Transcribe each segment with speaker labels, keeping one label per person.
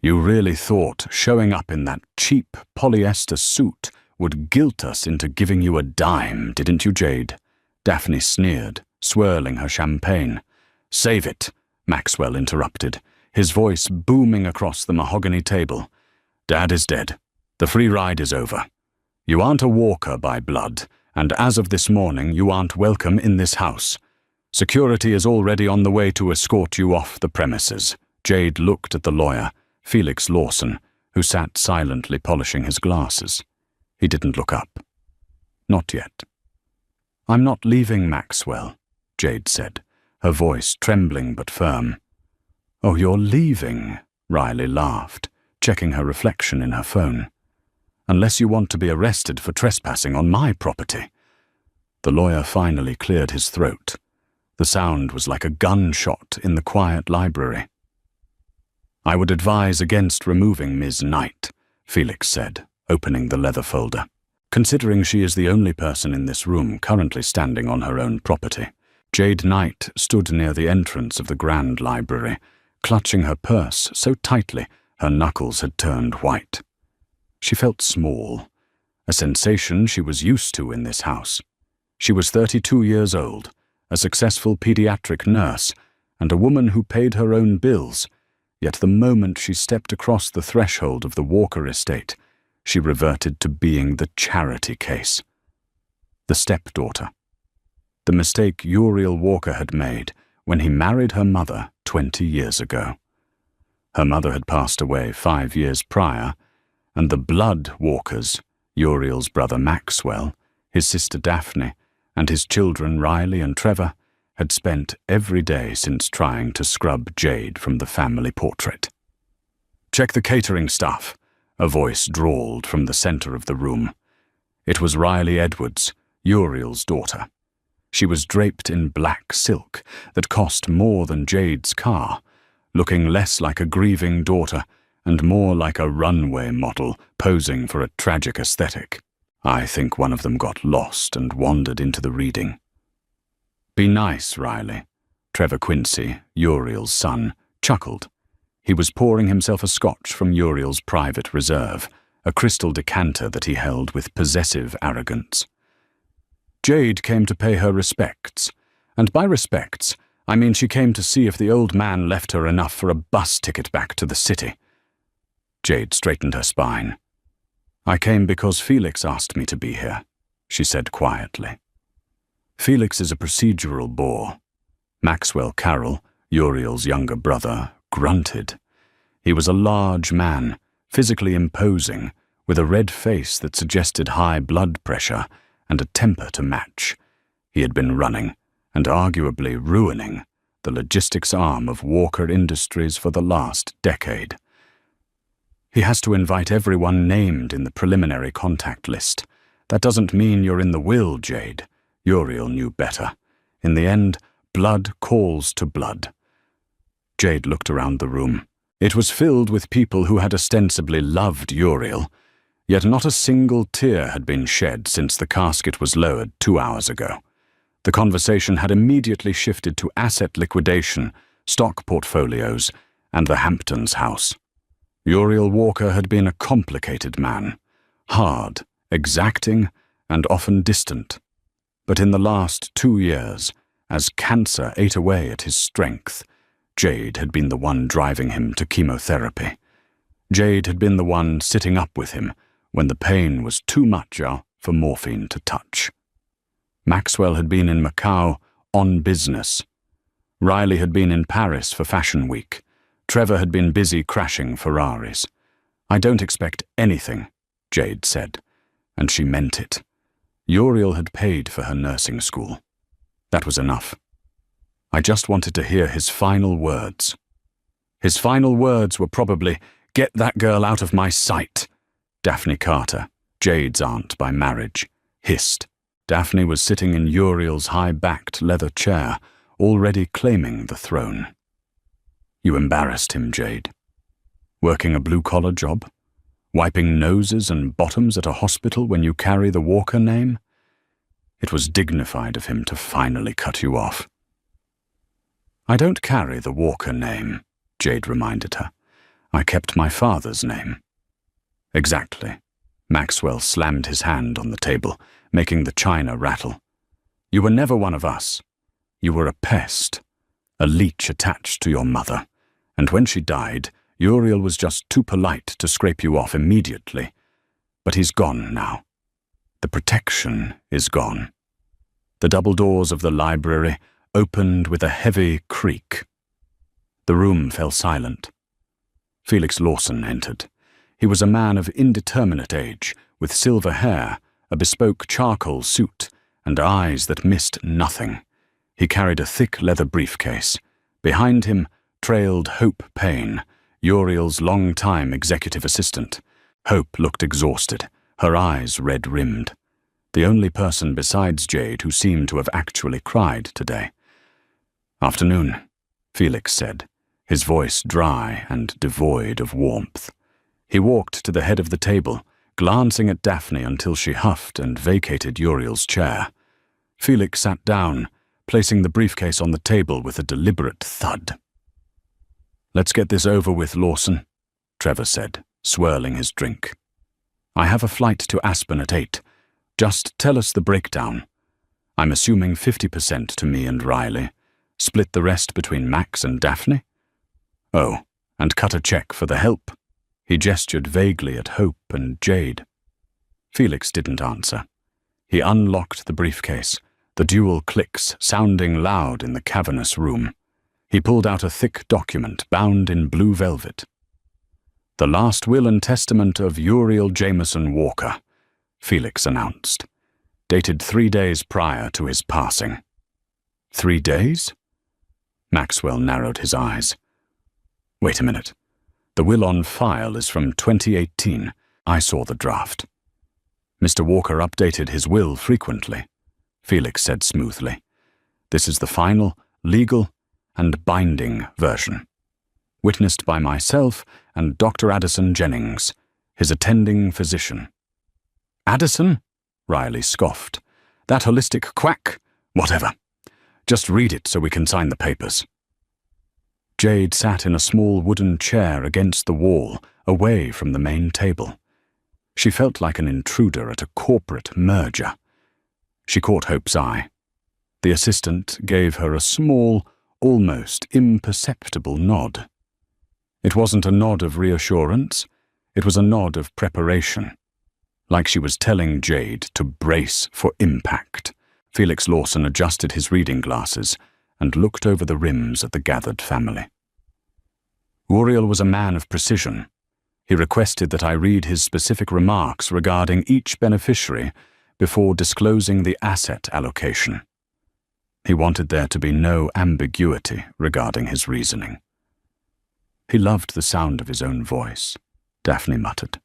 Speaker 1: You really thought showing up in that cheap polyester suit would guilt us into giving you a dime, didn't you, Jade? Daphne sneered, swirling her champagne. Save it, Maxwell interrupted, his voice booming across the mahogany table. Dad is dead. The free ride is over. You aren't a walker by blood, and as of this morning you aren't welcome in this house. Security is already on the way to escort you off the premises. Jade looked at the lawyer, Felix Lawson, who sat silently polishing his glasses. He didn't look up. Not yet. I'm not leaving, Maxwell, Jade said, her voice trembling but firm. Oh, you're leaving, Riley laughed, checking her reflection in her phone. Unless you want to be arrested for trespassing on my property. The lawyer finally cleared his throat. The sound was like a gunshot in the quiet library. I would advise against removing Ms. Knight, Felix said, opening the leather folder, considering she is the only person in this room currently standing on her own property. Jade Knight stood near the entrance of the Grand Library, clutching her purse so tightly her knuckles had turned white. She felt small, a sensation she was used to in this house. She was 32 years old, a successful pediatric nurse, and a woman who paid her own bills, yet the moment she stepped across the threshold of the Walker estate, she reverted to being the charity case. The stepdaughter. The mistake Uriel Walker had made when he married her mother 20 years ago. Her mother had passed away 5 years prior, and the blood Walkers, Uriel's brother Maxwell, his sister Daphne, and his children Riley and Trevor, had spent every day since trying to scrub Jade from the family portrait. Check the catering staff, a voice drawled from the center of the room. It was Riley Edwards, Uriel's daughter. She was draped in black silk that cost more than Jade's car, looking less like a grieving daughter and more like a runway model posing for a tragic aesthetic. I think one of them got lost and wandered into the reading. Be nice, Riley. Trevor Quincy, Uriel's son, chuckled. He was pouring himself a scotch from Uriel's private reserve, a crystal decanter that he held with possessive arrogance. Jade came to pay her respects, and by respects, I mean she came to see if the old man left her enough for a bus ticket back to the city. Jade straightened her spine. I came because Felix asked me to be here, she said quietly. Felix is a procedural bore. Maxwell Carroll, Uriel's younger brother, grunted. He was a large man, physically imposing, with a red face that suggested high blood pressure and a temper to match. He had been running, and arguably ruining, the logistics arm of Walker Industries for the last decade. He has to invite everyone named in the preliminary contact list. That doesn't mean you're in the will, Jade. Uriel knew better. In the end, blood calls to blood. Jade looked around the room. It was filled with people who had ostensibly loved Uriel, yet not a single tear had been shed since the casket was lowered 2 hours ago. The conversation had immediately shifted to asset liquidation, stock portfolios, and the Hamptons house. Uriel Walker had been a complicated man, hard, exacting, and often distant. But in the last 2 years, as cancer ate away at his strength, Jade had been the one driving him to chemotherapy. Jade had been the one sitting up with him when the pain was too much for morphine to touch. Maxwell had been in Macau on business. Riley had been in Paris for Fashion Week. Trevor had been busy crashing Ferraris. I don't expect anything, Jade said, and she meant it. Uriel had paid for her nursing school. That was enough. I just wanted to hear his final words. His final words were probably, "Get that girl out of my sight." Daphne Carter, Jade's aunt by marriage, hissed. Daphne was sitting in Uriel's high-backed leather chair, already claiming the throne. You embarrassed him, Jade. Working a blue-collar job? Wiping noses and bottoms at a hospital when you carry the Walker name? It was dignified of him to finally cut you off. I don't carry the Walker name, Jade reminded her. I kept my father's name. Exactly. Maxwell slammed his hand on the table, making the china rattle. You were never one of us. You were a pest, a leech attached to your mother, and when she died, Uriel was just too polite to scrape you off immediately. But he's gone now. The protection is gone. The double doors of the library opened with a heavy creak. The room fell silent. Felix Lawson entered. He was a man of indeterminate age, with silver hair, a bespoke charcoal suit, and eyes that missed nothing. He carried a thick leather briefcase. Behind him trailed Hope Payne, Uriel's long-time executive assistant. Hope looked exhausted, her eyes red-rimmed. The only person besides Jade who seemed to have actually cried today. "Afternoon," Felix said, his voice dry and devoid of warmth. He walked to the head of the table, glancing at Daphne until she huffed and vacated Uriel's chair. Felix sat down, placing the briefcase on the table with a deliberate thud. "Let's get this over with, Lawson," Trevor said, swirling his drink. "I have a flight to Aspen at 8. Just tell us the breakdown. I'm assuming 50% to me and Riley. Split the rest between Max and Daphne? Oh, and cut a check for the help." He gestured vaguely at Hope and Jade. Felix didn't answer. He unlocked the briefcase, the dual clicks sounding loud in the cavernous room. He pulled out a thick document bound in blue velvet. "The last will and testament of Uriel Jameson Walker," Felix announced, dated 3 days prior to his passing. 3 days? Maxwell narrowed his eyes. Wait a minute. The will on file is from 2018. I saw the draft. Mr. Walker updated his will frequently, Felix said smoothly. This is the final, legal, and binding version. Witnessed by myself and Dr. Addison Jennings, his attending physician. "Addison?" Riley scoffed. "That holistic quack? Whatever. Just read it so we can sign the papers." Jade sat in a small wooden chair against the wall, away from the main table. She felt like an intruder at a corporate merger. She caught Hope's eye. The assistant gave her a small, almost imperceptible nod. It wasn't a nod of reassurance, it was a nod of preparation. Like she was telling Jade to brace for impact. Felix Lawson adjusted his reading glasses and looked over the rims at the gathered family. Uriel was a man of precision. He requested that I read his specific remarks regarding each beneficiary before disclosing the asset allocation. He wanted there to be no ambiguity regarding his reasoning. He loved the sound of his own voice, Daphne muttered.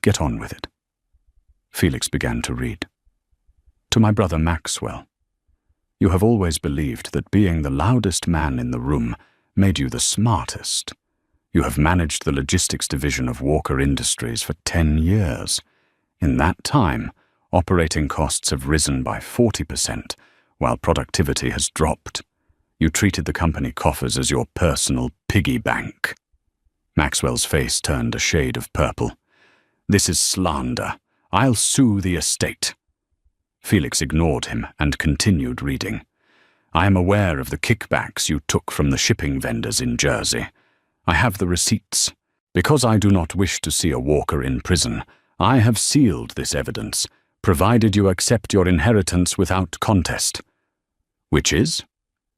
Speaker 1: "Get on with it." Felix began to read. "To my brother Maxwell. You have always believed that being the loudest man in the room made you the smartest. You have managed the logistics division of Walker Industries for 10 years. In that time, operating costs have risen by 40%, while productivity has dropped. You treated the company coffers as your personal piggy bank." Maxwell's face turned a shade of purple. "This is slander. I'll sue the estate." Felix ignored him and continued reading. "I am aware of the kickbacks you took from the shipping vendors in Jersey. I have the receipts. Because I do not wish to see a Walker in prison, I have sealed this evidence, provided you accept your inheritance without contest." "Which is?"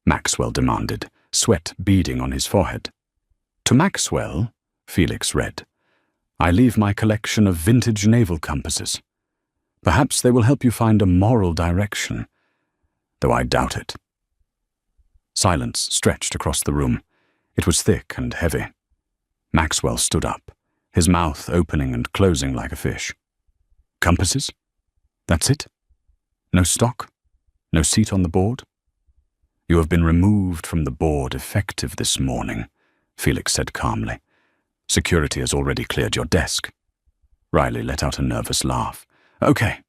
Speaker 1: Maxwell demanded, sweat beading on his forehead. "To Maxwell," Felix read, "I leave my collection of vintage naval compasses. Perhaps they will help you find a moral direction, though I doubt it." Silence stretched across the room. It was thick and heavy. Maxwell stood up, his mouth opening and closing like a fish. "Compasses? That's it? No stock? No seat on the board?" "You have been removed from the board effective this morning," Felix said calmly. "Security has already cleared your desk." Riley let out a nervous laugh. "Okay,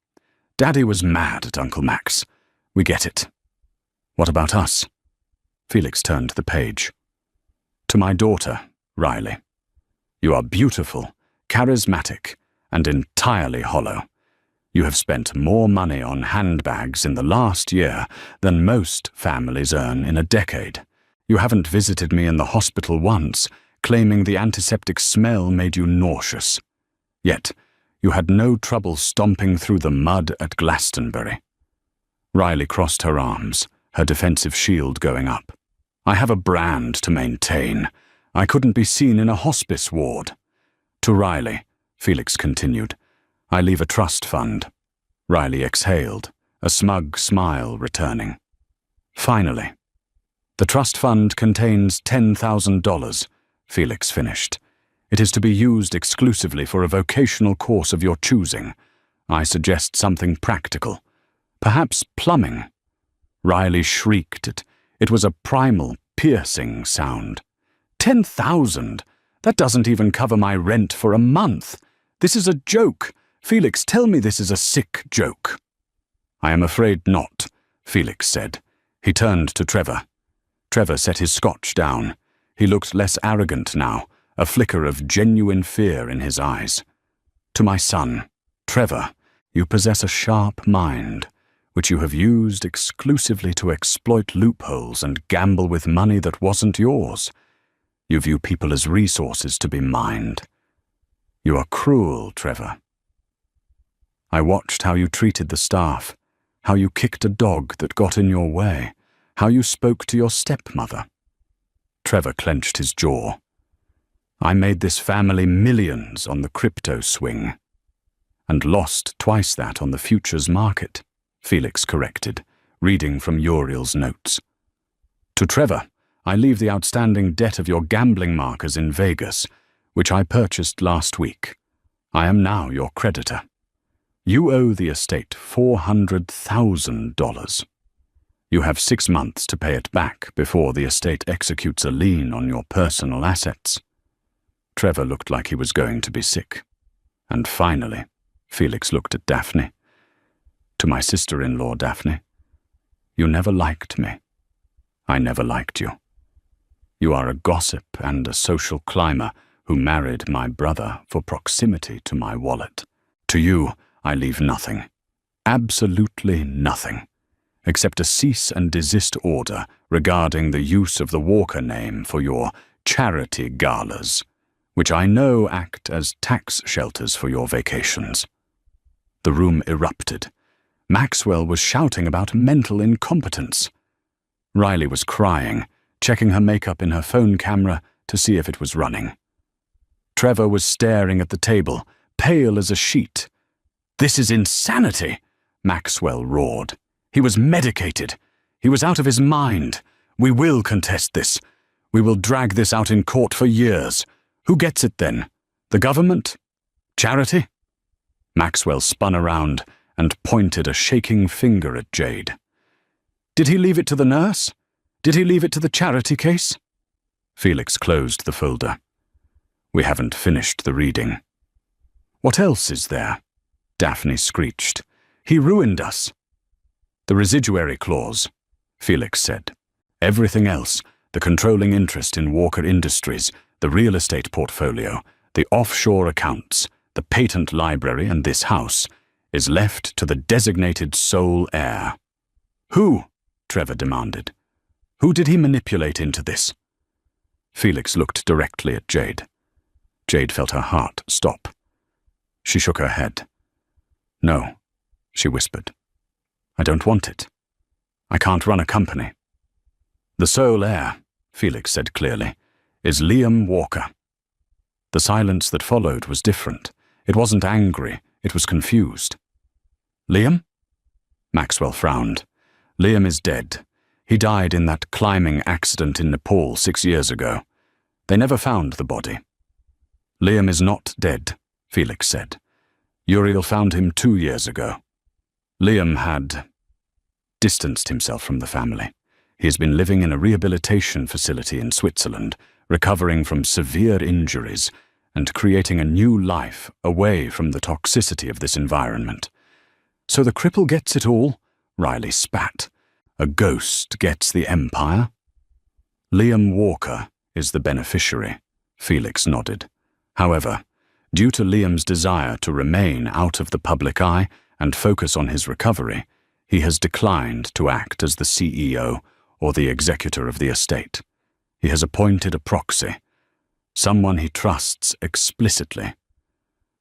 Speaker 1: Daddy was mad at Uncle Max. We get it. What about us?" Felix turned the page. "To my daughter, Riley. You are beautiful, charismatic, and entirely hollow. You have spent more money on handbags in the last year than most families earn in a decade. You haven't visited me in the hospital once, claiming the antiseptic smell made you nauseous. Yet, you had no trouble stomping through the mud at Glastonbury. Riley crossed her arms, her defensive shield going up. I have a brand to maintain. I couldn't be seen in a hospice ward. To Riley, Felix continued, I leave a trust fund. Riley exhaled, a smug smile returning. Finally. The trust fund contains $10,000, Felix finished. It is to be used exclusively for a vocational course of your choosing. I suggest something practical. Perhaps plumbing. Riley shrieked. It was a primal, piercing sound. 10,000? That doesn't even cover my rent for a month. This is a joke. Felix, tell me this is a sick joke. I am afraid not, Felix said. He turned to Trevor. Trevor set his scotch down. He looked less arrogant now, a flicker of genuine fear in his eyes. To my son, Trevor, you possess a sharp mind, which you have used exclusively to exploit loopholes and gamble with money that wasn't yours. You view people as resources to be mined. You are cruel, Trevor. I watched how you treated the staff, how you kicked a dog that got in your way, how you spoke to your stepmother. Trevor clenched his jaw. I made this family millions on the crypto swing, and lost twice that on the futures market, Felix corrected, reading from Uriel's notes. To Trevor, I leave the outstanding debt of your gambling markers in Vegas, which I purchased last week. I am now your creditor. You owe the estate $400,000. You have 6 months to pay it back before the estate executes a lien on your personal assets. Trevor looked like he was going to be sick. And finally, Felix looked at Daphne. To my sister-in-law, Daphne, you never liked me. I never liked you. You are a gossip and a social climber who married my brother for proximity to my wallet. To you, I leave nothing. Absolutely nothing. Except a cease and desist order regarding the use of the Walker name for your charity galas, which I know act as tax shelters for your vacations. The room erupted. Maxwell was shouting about mental incompetence. Riley was crying, checking her makeup in her phone camera to see if it was running. Trevor was staring at the table, pale as a sheet. This is insanity, Maxwell roared. He was medicated. He was out of his mind. We will contest this. We will drag this out in court for years. Who gets it then? The government? Charity? Maxwell spun around and pointed a shaking finger at Jade. Did he leave it to the nurse? Did he leave it to the charity case? Felix closed the folder. We haven't finished the reading. What else is there? Daphne screeched. He ruined us. The residuary clause, Felix said. Everything else, the controlling interest in Walker Industries, the real estate portfolio, the offshore accounts, the patent library and this house, is left to the designated sole heir. Who? Trevor demanded. Who did he manipulate into this? Felix looked directly at Jade. Jade felt her heart stop. She shook her head. No, she whispered. I don't want it. I can't run a company. The sole heir, Felix said clearly, is Liam Walker. The silence that followed was different. It wasn't angry, it was confused. Liam? Maxwell frowned. Liam is dead. He died in that climbing accident in Nepal 6 years ago. They never found the body. Liam is not dead, Felix said. Uriel found him 2 years ago. Liam had distanced himself from the family. He has been living in a rehabilitation facility in Switzerland, recovering from severe injuries and creating a new life away from the toxicity of this environment. So the cripple gets it all? Riley spat. A ghost gets the empire? Liam Walker is the beneficiary, Felix nodded. However, due to Liam's desire to remain out of the public eye and focus on his recovery, he has declined to act as the CEO or the executor of the estate. He has appointed a proxy, someone he trusts explicitly,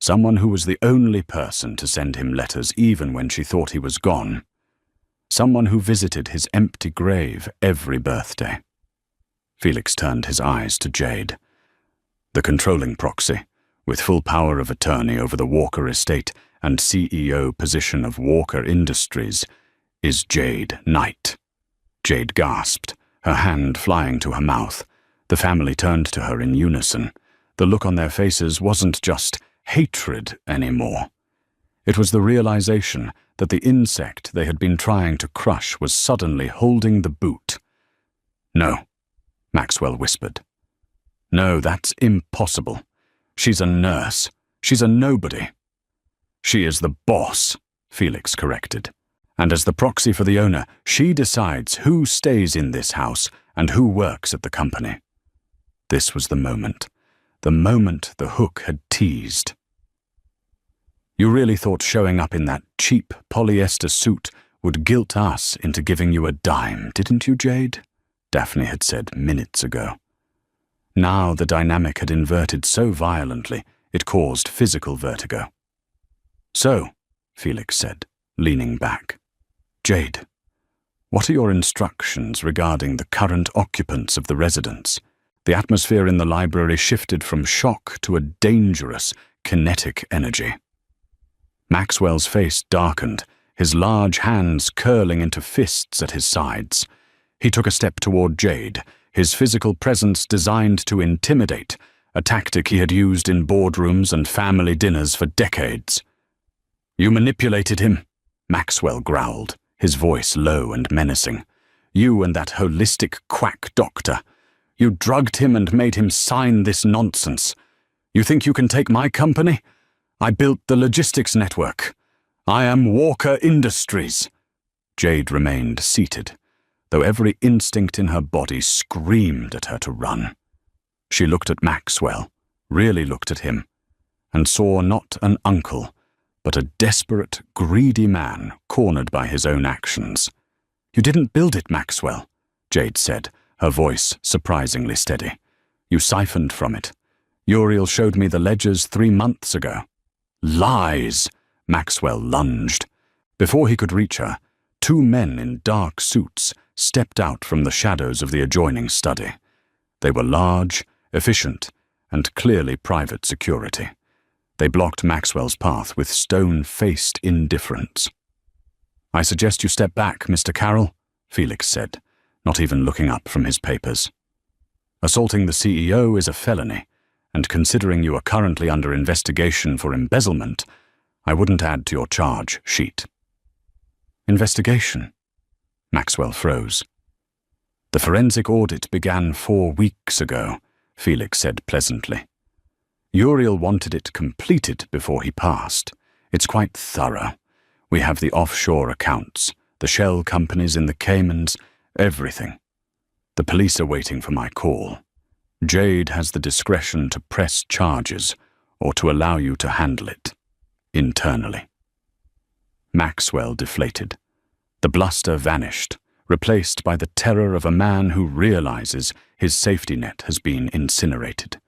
Speaker 1: someone who was the only person to send him letters even when she thought he was gone, someone who visited his empty grave every birthday. Felix turned his eyes to Jade. The controlling proxy, with full power of attorney over the Walker estate and CEO position of Walker Industries, is Jade Knight. Jade gasped, her hand flying to her mouth. The family turned to her in unison. The look on their faces wasn't just hatred anymore. It was the realization that the insect they had been trying to crush was suddenly holding the boot. "No," Maxwell whispered. "No, that's impossible. She's a nurse. She's a nobody." "She is the boss," Felix corrected. "And as the proxy for the owner, she decides who stays in this house and who works at the company." This was the moment the hook had teased. "You really thought showing up in that cheap polyester suit would guilt us into giving you a dime, didn't you, Jade?" Daphne had said minutes ago. Now the dynamic had inverted so violently it caused physical vertigo. "So," Felix said, leaning back, "Jade, what are your instructions regarding the current occupants of the residence?" The atmosphere in the library shifted from shock to a dangerous, kinetic energy. Maxwell's face darkened, his large hands curling into fists at his sides. He took a step toward Jade, his physical presence designed to intimidate, a tactic he had used in boardrooms and family dinners for decades. "You manipulated him," Maxwell growled, his voice low and menacing. "You and that holistic quack doctor. You drugged him and made him sign this nonsense. You think you can take my company? I built the logistics network. I am Walker Industries." Jade remained seated, though every instinct in her body screamed at her to run. She looked at Maxwell, really looked at him, and saw not an uncle, but a desperate, greedy man cornered by his own actions. "You didn't build it, Maxwell," Jade said, her voice surprisingly steady. "You siphoned from it. Uriel showed me the ledgers 3 months ago." "Lies!" Maxwell lunged. Before he could reach her, 2 men in dark suits stepped out from the shadows of the adjoining study. They were large, efficient, and clearly private security. They blocked Maxwell's path with stone-faced indifference. "I suggest you step back, Mr. Carroll," Felix said, not even looking up from his papers. "Assaulting the CEO is a felony, and considering you are currently under investigation for embezzlement, I wouldn't add to your charge sheet." "Investigation?" Maxwell froze. "The forensic audit began 4 weeks ago," Felix said pleasantly. "Uriel wanted it completed before he passed. It's quite thorough. We have the offshore accounts, the shell companies in the Caymans, everything. The police are waiting for my call. Jade has the discretion to press charges or to allow you to handle it internally." Maxwell deflated. The bluster vanished, replaced by the terror of a man who realizes his safety net has been incinerated.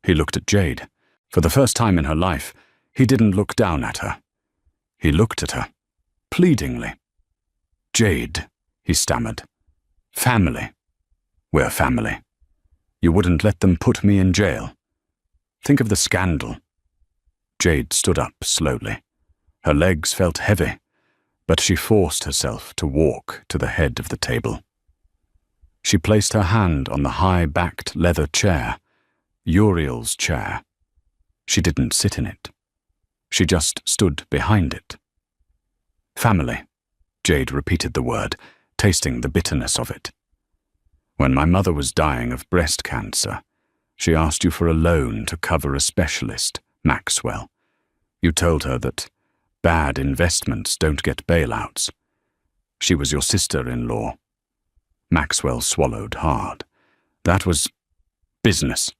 Speaker 1: He looked at Jade. For the first time in her life, he didn't look down at her. He looked at her, pleadingly. "Jade," he stammered. "Family. We're family. You wouldn't let them put me in jail. Think of the scandal." Jade stood up slowly. Her legs felt heavy, but she forced herself to walk to the head of the table. She placed her hand on the high-backed leather chair, Uriel's chair. She didn't sit in it. She just stood behind it. "Family," Jade repeated the word, tasting the bitterness of it. "When my mother was dying of breast cancer, she asked you for a loan to cover a specialist, Maxwell. You told her that bad investments don't get bailouts. She was your sister-in-law." Maxwell swallowed hard. "That was business."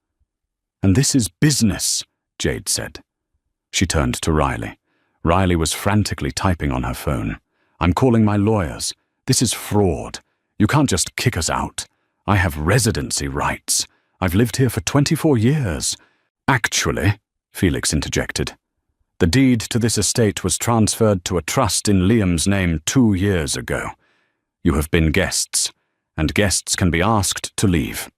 Speaker 1: And this is business, Jade said. She turned to Riley. Riley was frantically typing on her phone. I'm calling my lawyers. This is fraud. You can't just kick us out. I have residency rights. I've lived here for 24 years. Actually, Felix interjected, the deed to this estate was transferred to a trust in Liam's name 2 years ago. You have been guests, and guests can be asked to leave.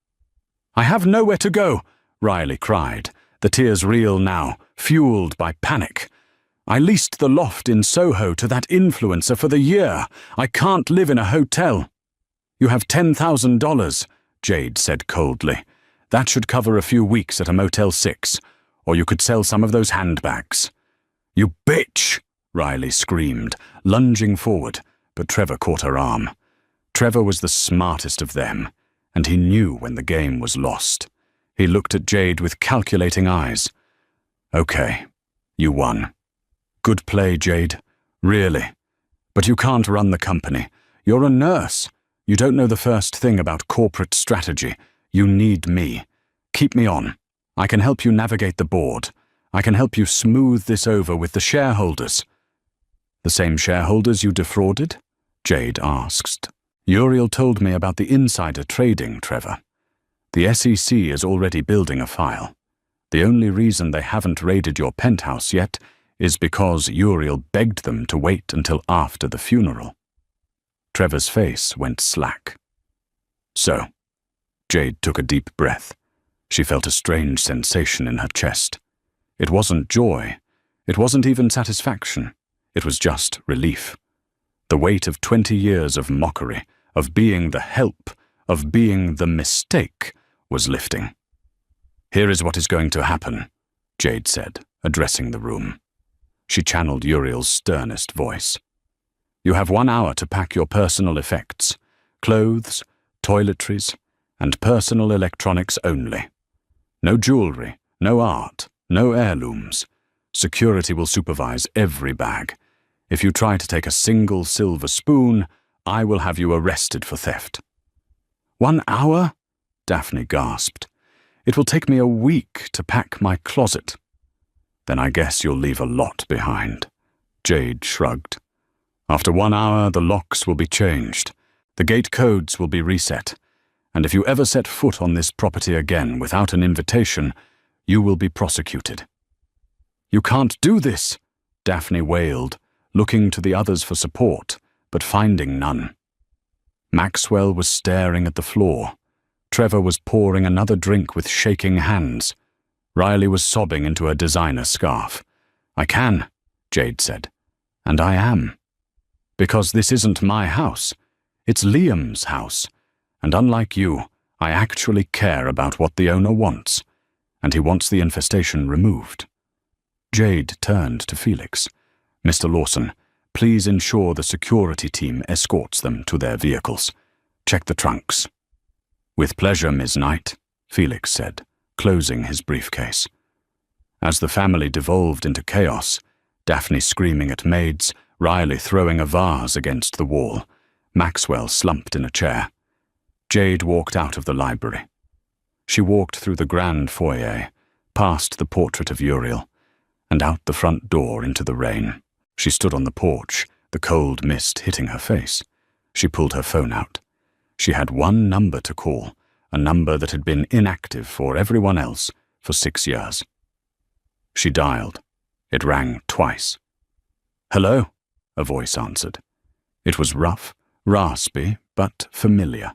Speaker 1: I have nowhere to go, Riley cried, the tears real now, fueled by panic. I leased the loft in Soho to that influencer for the year. I can't live in a hotel. You have $10,000, Jade said coldly. That should cover a few weeks at a Motel 6, or you could sell some of those handbags. You bitch, Riley screamed, lunging forward, but Trevor caught her arm. Trevor was the smartest of them, and he knew when the game was lost. He looked at Jade with calculating eyes. Okay, you won. Good play, Jade. Really. But you can't run the company. You're a nurse. You don't know the first thing about corporate strategy. You need me. Keep me on. I can help you navigate the board. I can help you smooth this over with the shareholders. The same shareholders you defrauded? Jade asked. Uriel told me about the insider trading, Trevor. The SEC is already building a file. The only reason they haven't raided your penthouse yet is because Uriel begged them to wait until after the funeral. Trevor's face went slack. So, Jade took a deep breath. She felt a strange sensation in her chest. It wasn't joy. It wasn't even satisfaction. It was just relief. The weight of 20 years of mockery, of being the help, of being the mistake, was lifting. Here is what is going to happen, Jade said, addressing the room. She channeled Uriel's sternest voice. You have 1 hour to pack your personal effects, clothes, toiletries, and personal electronics only. No jewelry, no art, no heirlooms. Security will supervise every bag. If you try to take a single silver spoon, I will have you arrested for theft. 1 hour? Daphne gasped. It will take me a week to pack my closet. Then I guess you'll leave a lot behind. Jade shrugged. After 1 hour, the locks will be changed. The gate codes will be reset. And if you ever set foot on this property again without an invitation, you will be prosecuted. You can't do this, Daphne wailed, looking to the others for support, but finding none. Maxwell was staring at the floor. Trevor was pouring another drink with shaking hands. Riley was sobbing into her designer scarf. I can, Jade said. And I am. Because this isn't my house. It's Liam's house. And unlike you, I actually care about what the owner wants. And he wants the infestation removed. Jade turned to Felix. Mr. Lawson, please ensure the security team escorts them to their vehicles. Check the trunks. With pleasure, Ms. Knight, Felix said, closing his briefcase. As the family devolved into chaos, Daphne screaming at maids, Riley throwing a vase against the wall, Maxwell slumped in a chair. Jade walked out of the library. She walked through the grand foyer, past the portrait of Uriel, and out the front door into the rain. She stood on the porch, the cold mist hitting her face. She pulled her phone out. She had one number to call, a number that had been inactive for everyone else for 6 years. She dialed. It rang twice. Hello, a voice answered. It was rough, raspy, but familiar.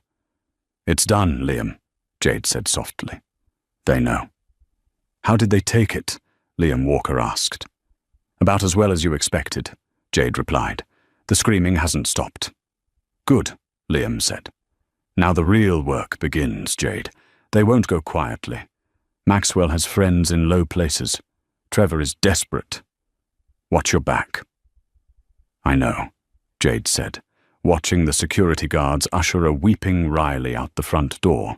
Speaker 1: It's done, Liam, Jade said softly. They know. How did they take it? Liam Walker asked. About as well as you expected, Jade replied. The screaming hasn't stopped. Good, Liam said. Now the real work begins, Jade. They won't go quietly. Maxwell has friends in low places. Trevor is desperate. Watch your back. I know, Jade said, watching the security guards usher a weeping Riley out the front door.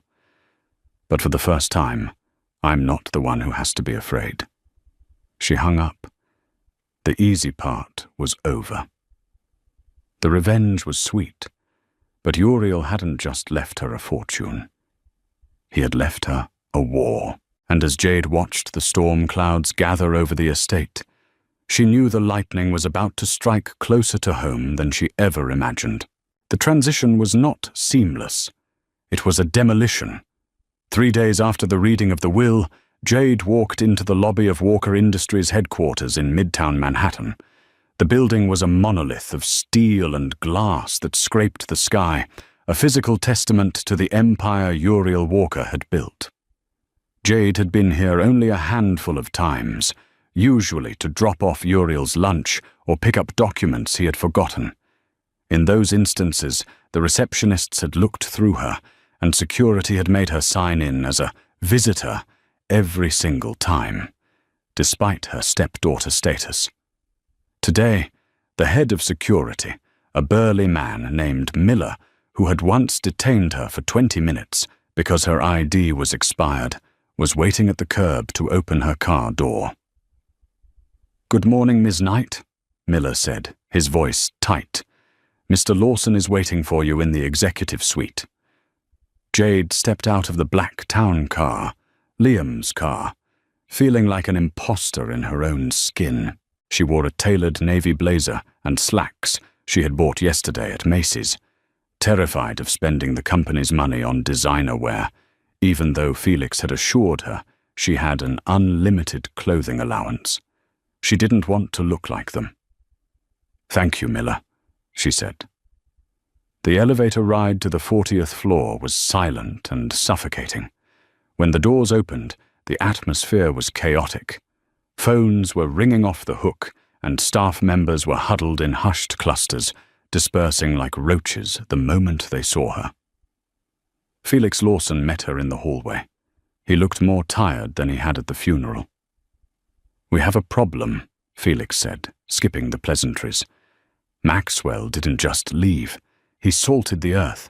Speaker 1: But for the first time, I'm not the one who has to be afraid. She hung up. The easy part was over. The revenge was sweet, but Uriel hadn't just left her a fortune. He had left her a war. And as Jade watched the storm clouds gather over the estate, she knew the lightning was about to strike closer to home than she ever imagined. The transition was not seamless. It was a demolition. 3 days after the reading of the will, Jade walked into the lobby of Walker Industries headquarters in Midtown Manhattan. The building was a monolith of steel and glass that scraped the sky, a physical testament to the empire Uriel Walker had built. Jade had been here only a handful of times, usually to drop off Uriel's lunch or pick up documents he had forgotten. In those instances, the receptionists had looked through her, and security had made her sign in as a visitor every single time, despite her stepdaughter status. Today, the head of security, a burly man named Miller, who had once detained her for 20 minutes because her ID was expired, was waiting at the curb to open her car door. "Good morning, Ms. Knight," Miller said, his voice tight. "Mr. Lawson is waiting for you in the executive suite." Jade stepped out of the black town car, Liam's car, feeling like an imposter in her own skin. She wore a tailored navy blazer and slacks she had bought yesterday at Macy's, terrified of spending the company's money on designer wear, even though Felix had assured her she had an unlimited clothing allowance. She didn't want to look like them. "Thank you, Miller," she said. The elevator ride to the 40th floor was silent and suffocating. When the doors opened, the atmosphere was chaotic. Phones were ringing off the hook, and staff members were huddled in hushed clusters, dispersing like roaches the moment they saw her. Felix Lawson met her in the hallway. He looked more tired than he had at the funeral. "We have a problem," Felix said, skipping the pleasantries. "Maxwell didn't just leave. He salted the earth."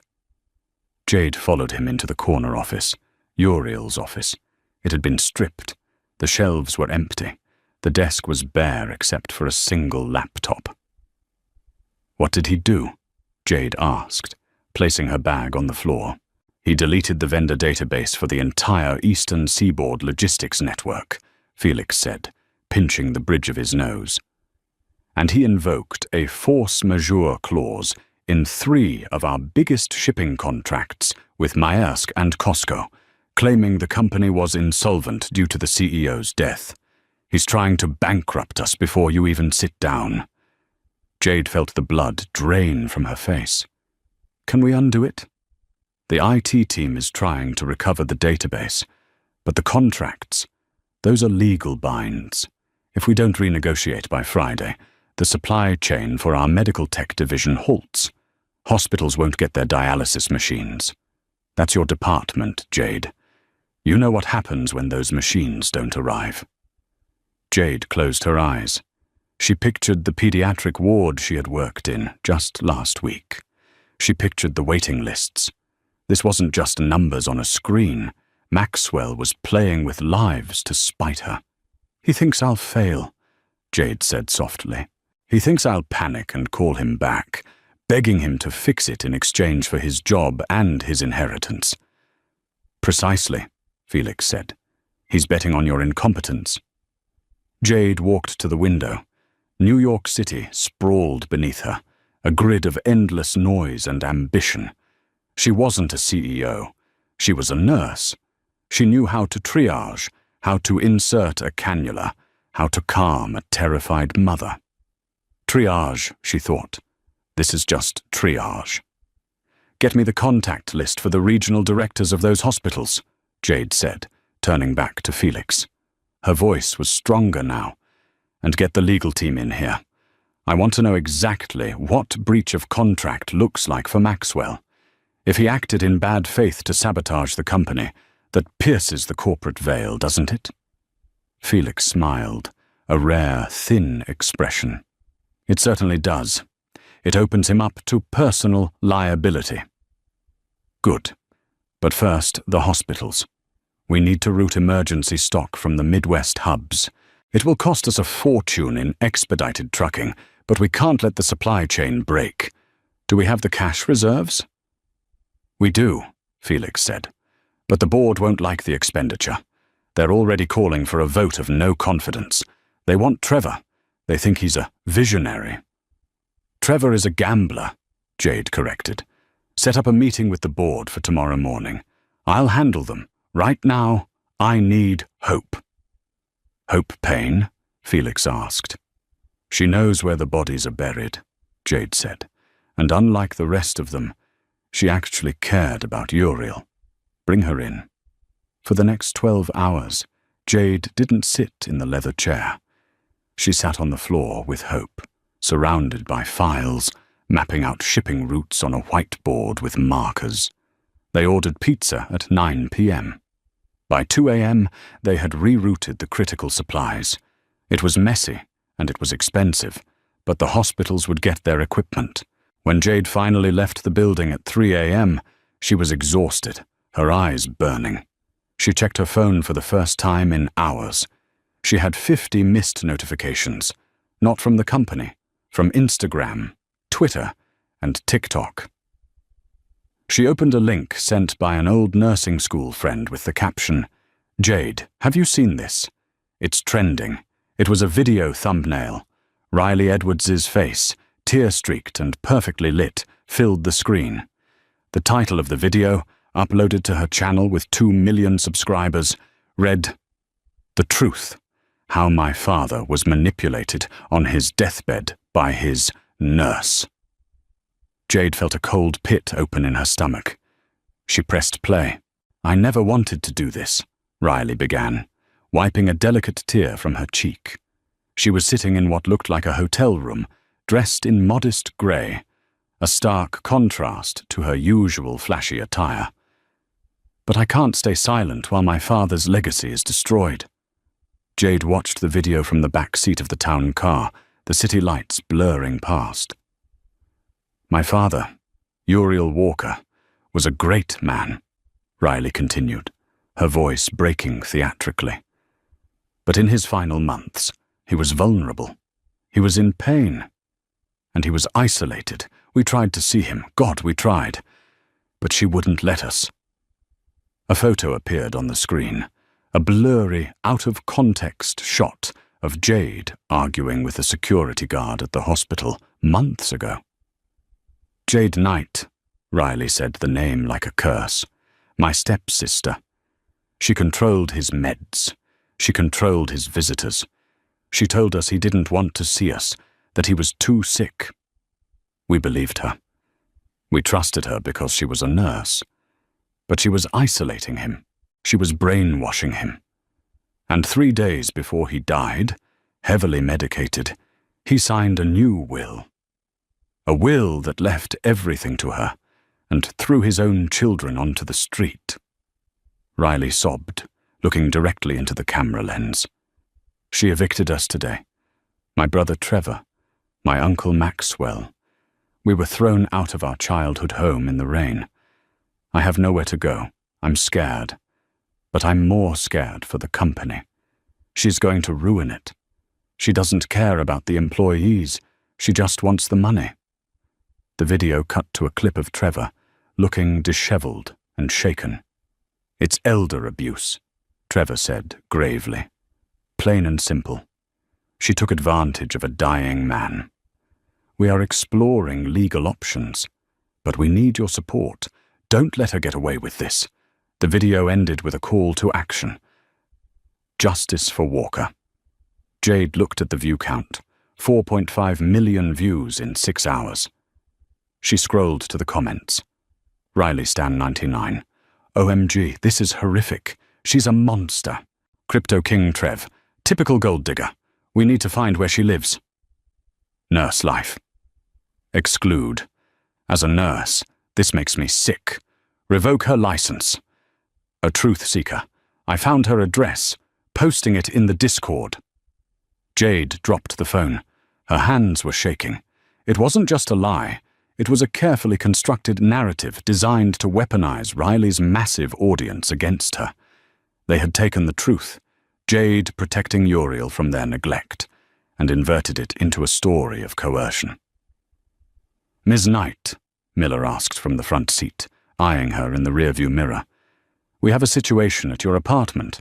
Speaker 1: Jade followed him into the corner office, Uriel's office. It had been stripped. The shelves were empty. The desk was bare except for a single laptop. "What did he do?" Jade asked, placing her bag on the floor. "He deleted the vendor database for the entire Eastern Seaboard logistics network," Felix said, pinching the bridge of his nose. "And he invoked a force majeure clause in 3 of our biggest shipping contracts with Maersk and Costco, claiming the company was insolvent due to the CEO's death. He's trying to bankrupt us before you even sit down." Jade felt the blood drain from her face. "Can we undo it?" "The IT team is trying to recover the database, but the contracts, those are legal binds. If we don't renegotiate by Friday, the supply chain for our medical tech division halts. Hospitals won't get their dialysis machines. That's your department, Jade. You know what happens when those machines don't arrive." Jade closed her eyes. She pictured the pediatric ward she had worked in just last week. She pictured the waiting lists. This wasn't just numbers on a screen. Maxwell was playing with lives to spite her. "He thinks I'll fail," Jade said softly. "He thinks I'll panic and call him back, begging him to fix it in exchange for his job and his inheritance." "Precisely," Felix said. "He's betting on your incompetence." Jade walked to the window. New York City sprawled beneath her, a grid of endless noise and ambition. She wasn't a CEO. She was a nurse. She knew how to triage, how to insert a cannula, how to calm a terrified mother. Triage, she thought. This is just triage. "Get me the contact list for the regional directors of those hospitals," Jade said, turning back to Felix. Her voice was stronger now. "And get the legal team in here. I want to know exactly what breach of contract looks like for Maxwell. If he acted in bad faith to sabotage the company, that pierces the corporate veil, doesn't it?" Felix smiled, a rare, thin expression. "It certainly does. It opens him up to personal liability." "Good. But first, the hospitals. We need to route emergency stock from the Midwest hubs. It will cost us a fortune in expedited trucking, but we can't let the supply chain break. Do we have the cash reserves?" "We do," Felix said. "But the board won't like the expenditure. They're already calling for a vote of no confidence. They want Trevor. They think he's a visionary. Trevor is a gambler, Jade corrected. Set up a meeting with the board for tomorrow morning. I'll handle them. Right now, I need hope. Hope Payne? Felix asked. She knows where the bodies are buried, Jade said, and unlike the rest of them, she actually cared about Uriel. Bring her in. For the next 12 hours, Jade didn't sit in the leather chair. She sat on the floor with Hope, surrounded by files, mapping out shipping routes on a whiteboard with markers. They ordered pizza at 9 p.m. By 2 a.m., they had rerouted the critical supplies. It was messy, and it was expensive, but the hospitals would get their equipment. When Jade finally left the building at 3 a.m., she was exhausted, her eyes burning. She checked her phone for the first time in hours. She had 50 missed notifications, not from the company, from Instagram, Twitter, and TikTok. She opened a link sent by an old nursing school friend with the caption, "Jade, have you seen this? It's trending." It was a video thumbnail. Riley Edwards's face, tear-streaked and perfectly lit, filled the screen. The title of the video, uploaded to her channel with 2 million subscribers, read, "The Truth: How My Father Was Manipulated on His Deathbed by His Nurse." Jade felt a cold pit open in her stomach. She pressed play. "I never wanted to do this," Riley began, wiping a delicate tear from her cheek. She was sitting in what looked like a hotel room, dressed in modest grey, a stark contrast to her usual flashy attire. "But I can't stay silent while my father's legacy is destroyed." Jade watched the video from the back seat of the town car, the city lights blurring past. "My father, Uriel Walker, was a great man," Riley continued, her voice breaking theatrically. "But in his final months, he was vulnerable. He was in pain. And he was isolated. We tried to see him. God, we tried. But she wouldn't let us." A photo appeared on the screen, a blurry, out-of-context shot of Jade arguing with a security guard at the hospital months ago. "Jade Knight," Riley said the name like a curse. "My stepsister. She controlled his meds. She controlled his visitors. She told us he didn't want to see us, that he was too sick. We believed her. We trusted her because she was a nurse. But she was isolating him. She was brainwashing him. And 3 days before he died, heavily medicated, he signed a new will. A will that left everything to her and threw his own children onto the street." Riley sobbed, looking directly into the camera lens. "She evicted us today. My brother Trevor, my uncle Maxwell. We were thrown out of our childhood home in the rain. I have nowhere to go. I'm scared. But I'm more scared for the company. She's going to ruin it. She doesn't care about the employees. She just wants the money." The video cut to a clip of Trevor, looking disheveled and shaken. "It's elder abuse," Trevor said gravely. "Plain and simple. She took advantage of a dying man. We are exploring legal options, but we need your support. Don't let her get away with this." The video ended with a call to action. Justice for Walker. Jade looked at the view count, 4.5 million views in 6 hours. She scrolled to the comments. Riley Stan 99. "OMG, this is horrific. She's a monster." Crypto King Trev. "Typical gold digger. We need to find where she lives." Nurse Life. Exclude. "As a nurse, this makes me sick. Revoke her license." A truth seeker. "I found her address, posting it in the Discord." Jade dropped the phone. Her hands were shaking. It wasn't just a lie. It was a carefully constructed narrative designed to weaponize Riley's massive audience against her. They had taken the truth, Jade protecting Uriel from their neglect, and inverted it into a story of coercion. "Ms. Knight," Miller asked from the front seat, eyeing her in the rearview mirror. "We have a situation at your apartment."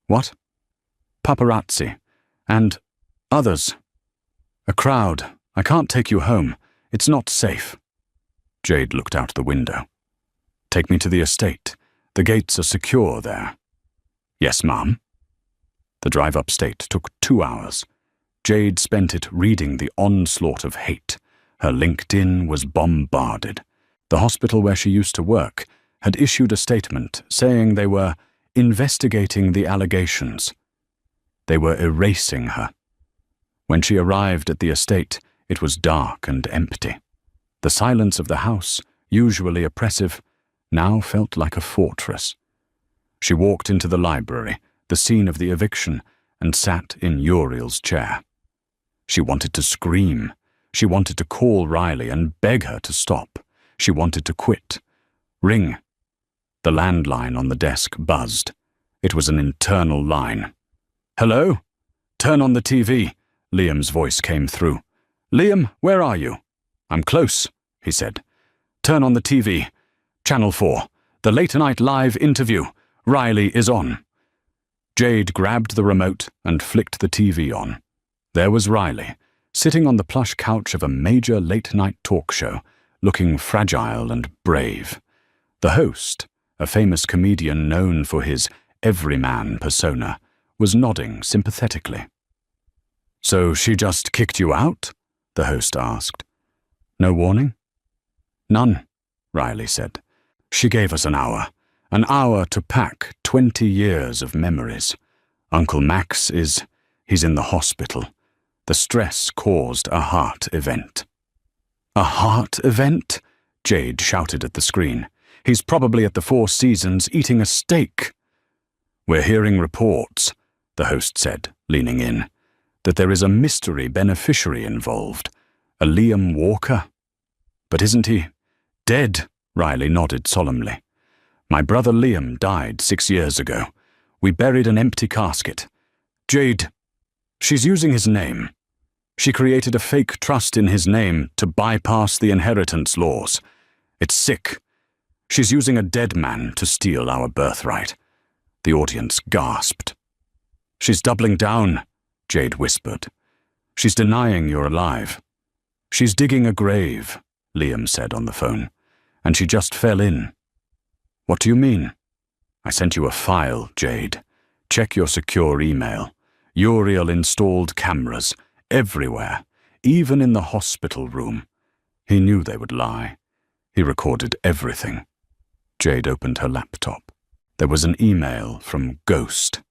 Speaker 1: What? Paparazzi. And others. A crowd. I can't take you home. It's not safe. Jade looked out the window. Take me to the estate. The gates are secure there. Yes, ma'am. The drive upstate took 2 hours. Jade spent it reading the onslaught of hate. Her LinkedIn was bombarded. The hospital where she used to work had issued a statement saying they were investigating the allegations. They were erasing her. When she arrived at the estate, it was dark and empty. The silence of the house, usually oppressive, now felt like a fortress. She walked into the library, the scene of the eviction, and sat in Uriel's chair. She wanted to scream. She wanted to call Riley and beg her to stop. She wanted to quit. Ring. The landline on the desk buzzed. It was an internal line. Hello? Turn on the TV. Liam's voice came through. Liam, where are you? I'm close, he said. Turn on the TV. Channel 4. The late night live interview. Riley is on. Jade grabbed the remote and flicked the TV on. There was Riley, sitting on the plush couch of a major late-night talk show, looking fragile and brave. The host, a famous comedian known for his everyman persona, was nodding sympathetically. So she just kicked you out? The host asked. No warning? None, Riley said. She gave us an hour to pack 20 years of memories. Uncle Max he's in the hospital. The stress caused a heart event. A heart event? Jade shouted at the screen. He's probably at the Four Seasons eating a steak. We're hearing reports, the host said, leaning in, that there is a mystery beneficiary involved, a Liam Walker. But isn't he dead? Riley nodded solemnly. My brother Liam died 6 years ago. We buried an empty casket. Jade, she's using his name. She created a fake trust in his name to bypass the inheritance laws. It's sick. She's using a dead man to steal our birthright. The audience gasped. She's doubling down, Jade whispered. She's denying you're alive. She's digging a grave, Liam said on the phone, and she just fell in. What do you mean? I sent you a file, Jade. Check your secure email. Uriel installed cameras everywhere, even in the hospital room. He knew they would lie. He recorded everything. Jade opened her laptop. There was an email from Ghost.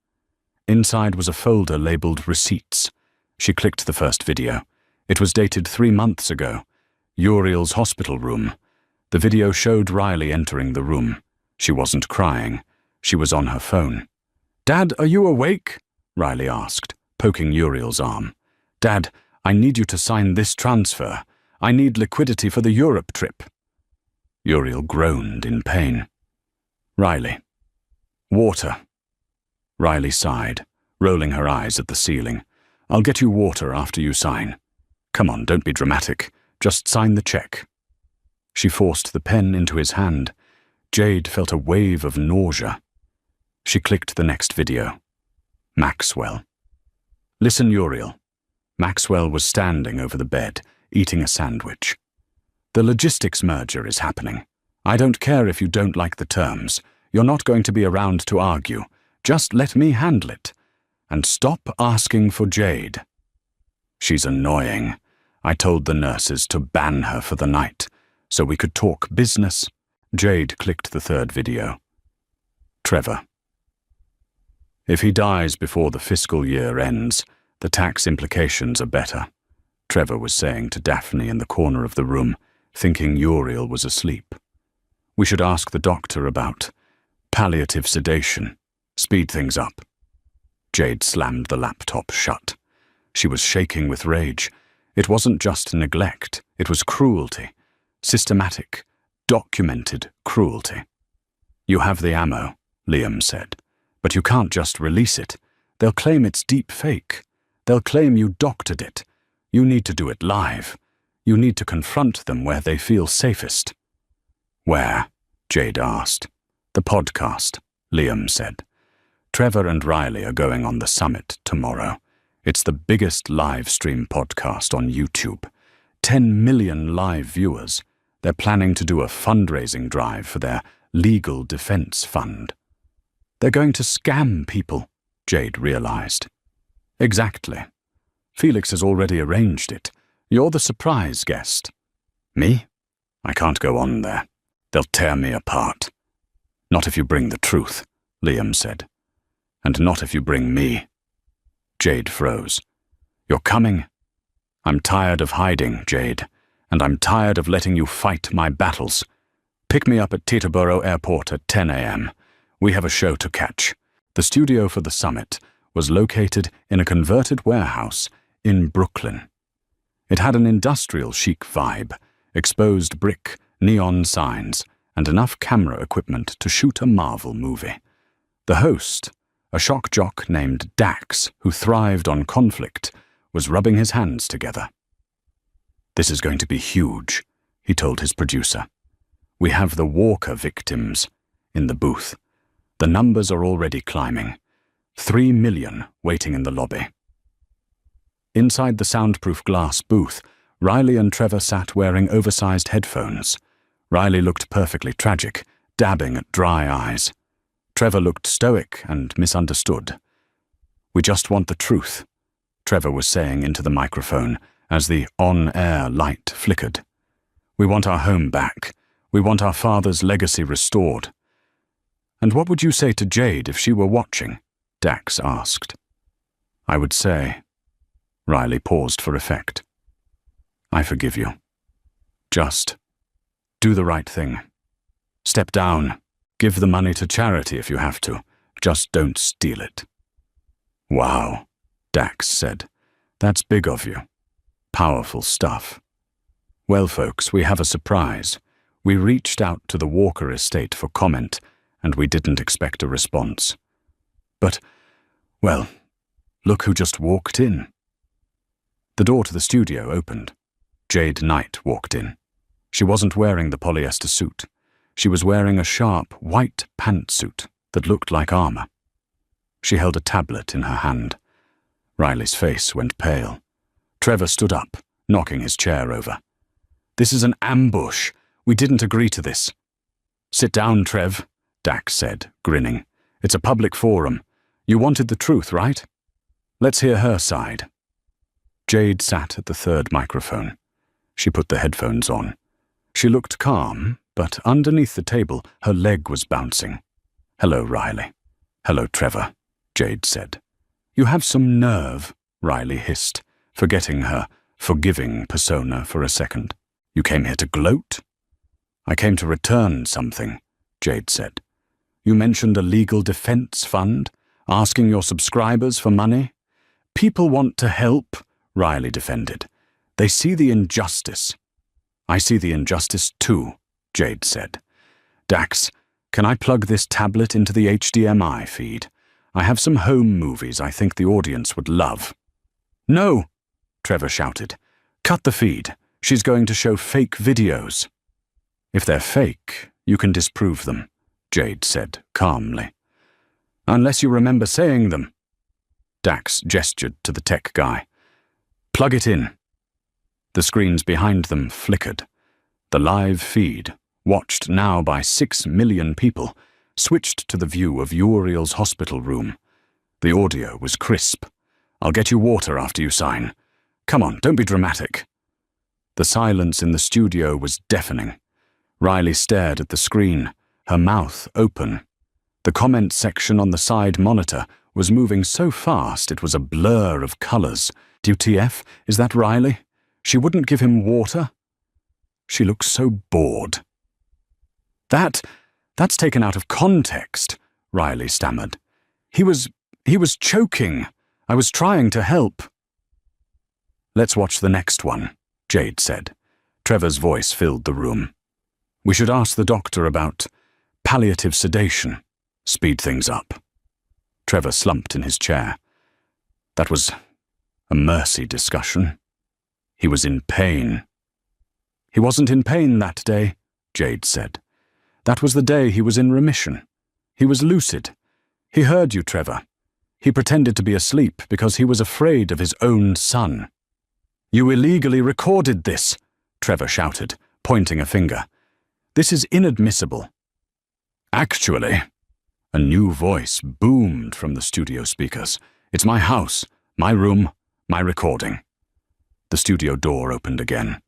Speaker 1: Inside was a folder labeled Receipts. She clicked the first video. It was dated 3 months ago. Uriel's hospital room. The video showed Riley entering the room. She wasn't crying. She was on her phone. Dad, are you awake? Riley asked, poking Uriel's arm. Dad, I need you to sign this transfer. I need liquidity for the Europe trip. Uriel groaned in pain. Riley. Water. Riley sighed, rolling her eyes at the ceiling. I'll get you water after you sign. Come on, don't be dramatic. Just sign the check. She forced the pen into his hand. Jade felt a wave of nausea. She clicked the next video. Maxwell. Listen, Uriel. Maxwell was standing over the bed, eating a sandwich. The logistics merger is happening. I don't care if you don't like the terms. You're not going to be around to argue. Just let me handle it. And stop asking for Jade. She's annoying. I told the nurses to ban her for the night, so we could talk business. Jade clicked the third video. Trevor. If he dies before the fiscal year ends, the tax implications are better, Trevor was saying to Daphne in the corner of the room, thinking Uriel was asleep. We should ask the doctor about palliative sedation, speed things up. Jade slammed the laptop shut. She was shaking with rage. It wasn't just neglect, it was cruelty. Systematic, documented cruelty. You have the ammo, Liam said, but you can't just release it. They'll claim it's deep fake. They'll claim you doctored it. You need to do it live. You need to confront them where they feel safest. Where? Jade asked. The podcast, Liam said. Trevor and Riley are going on the summit tomorrow. It's the biggest live stream podcast on YouTube. 10 million live viewers. They're planning to do a fundraising drive for their legal defense fund. They're going to scam people, Jade realized. Exactly. Felix has already arranged it. You're the surprise guest. Me? I can't go on there. They'll tear me apart. Not if you bring the truth, Liam said. And not if you bring me. Jade froze. You're coming? I'm tired of hiding, Jade, and I'm tired of letting you fight my battles. Pick me up at Teterboro Airport at 10 a.m. We have a show to catch. The studio for the summit was located in a converted warehouse in Brooklyn. It had an industrial chic vibe, exposed brick, neon signs, and enough camera equipment to shoot a Marvel movie. The host, a shock jock named Dax, who thrived on conflict, was rubbing his hands together. This is going to be huge, he told his producer. We have the Walker victims in the booth. The numbers are already climbing. 3 million waiting in the lobby. Inside the soundproof glass booth, Riley and Trevor sat wearing oversized headphones. Riley looked perfectly tragic, dabbing at dry eyes. Trevor looked stoic and misunderstood. We just want the truth, Trevor was saying into the microphone as the on-air light flickered. We want our home back. We want our father's legacy restored. And what would you say to Jade if she were watching? Dax asked. I would say... Riley paused for effect. I forgive you. Just do the right thing. Step down. Give the money to charity if you have to. Just don't steal it. Wow, Dax said. That's big of you. Powerful stuff. Well, folks, we have a surprise. We reached out to the Walker estate for comment, and we didn't expect a response. But, well, look who just walked in. The door to the studio opened. Jade Knight walked in. She wasn't wearing the polyester suit. She was wearing a sharp, white pantsuit that looked like armor. She held a tablet in her hand. Riley's face went pale. Trevor stood up, knocking his chair over. This is an ambush. We didn't agree to this. Sit down, Trev, Dax said, grinning. It's a public forum. You wanted the truth, right? Let's hear her side. Jade sat at the third microphone. She put the headphones on. She looked calm, but underneath the table, her leg was bouncing. Hello, Riley. Hello, Trevor, Jade said. You have some nerve, Riley hissed, forgetting her forgiving persona for a second. You came here to gloat? I came to return something, Jade said. You mentioned a legal defense fund, asking your subscribers for money. People want to help, Riley defended. They see the injustice. I see the injustice too, Jade said. Dax, can I plug this tablet into the HDMI feed? I have some home movies I think the audience would love. No, Trevor shouted. Cut the feed. She's going to show fake videos. If they're fake, you can disprove them, Jade said calmly. Unless you remember saying them. Dax gestured to the tech guy. Plug it in. The screens behind them flickered. The live feed, watched now by 6 million people, switched to the view of Uriel's hospital room. The audio was crisp. I'll get you water after you sign. Come on, don't be dramatic. The silence in the studio was deafening. Riley stared at the screen, her mouth open. The comment section on the side monitor was moving so fast it was a blur of colors. WTF, is that Riley? She wouldn't give him water? She looked so bored. That's taken out of context, Riley stammered. He was choking. I was trying to help. Let's watch the next one, Jade said. Trevor's voice filled the room. We should ask the doctor about palliative sedation. Speed things up. Trevor slumped in his chair. That was a mercy discussion. He was in pain. He wasn't in pain that day, Jade said. That was the day he was in remission. He was lucid. He heard you, Trevor. He pretended to be asleep because he was afraid of his own son. You illegally recorded this, Trevor shouted, pointing a finger. This is inadmissible. Actually, a new voice boomed from the studio speakers. It's my house, my room, my recording. The studio door opened again.